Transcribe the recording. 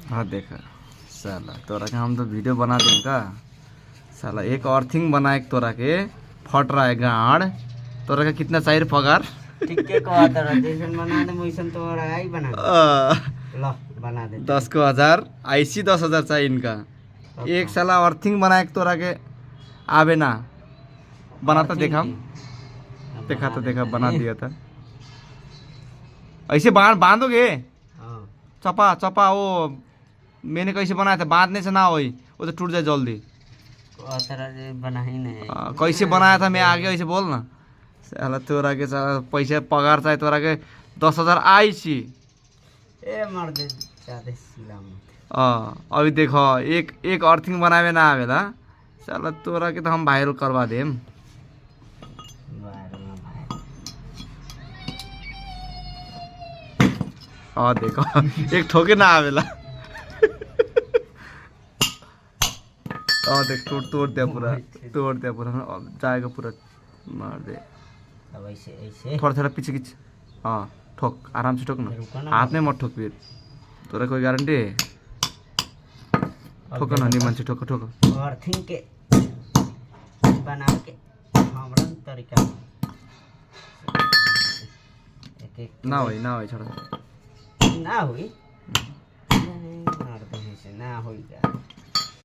हाँ देखा साला तोरा के हम तो वीडियो बना दें का। साला एक अर्थिंग बना एक तोरा के फट रहा है गाड़। तोरा का कितना चाहिए पगार? ठीक के कहा तेरा जैसन बना दे वैसन तो और आई बना दे। लो बना दे 10,000 ऐसी 10,000 चाहिए इनका। एक साला अर्थिंग बना एक तोरा के आवे ना बनाता देखा देखा तो देखा बना दिया था। ऐसे बांधोगे हाँ चपा चपा वो मैंने कैसे बनाया था बांधने से ना हो वो तो टूट जाए जल्दी। तेरा बना ही नहीं कैसे बनाया था मैं आगे ऐसे बोल ना। साला तोरा के साला पैसे पगार चाहिए तोरा के 10,000 आई छी। ए मार दे ज्यादा सिला मत। अभी देखो एक एक अर्थिंग बनावे ना आवेला साला तोरा के तो हम वायरल करवा देम। देखो एक ठोके ना आवेला। देख तोड़ दिया पूरा अब जाएगा पूरा मार दे। अब ऐसे ऐसे थोड़ा थोड़ा पीछे खींच। ठोक आराम से ठोक ना हाथ में मत ठोक फिर तोरा कोई गारंटी है? ठोको ना निमन से ठोको ठोको। अर्थिंग के बना के हमरा तरीका एक ना होई छोड़ा ना हुई मार दे से ना होई।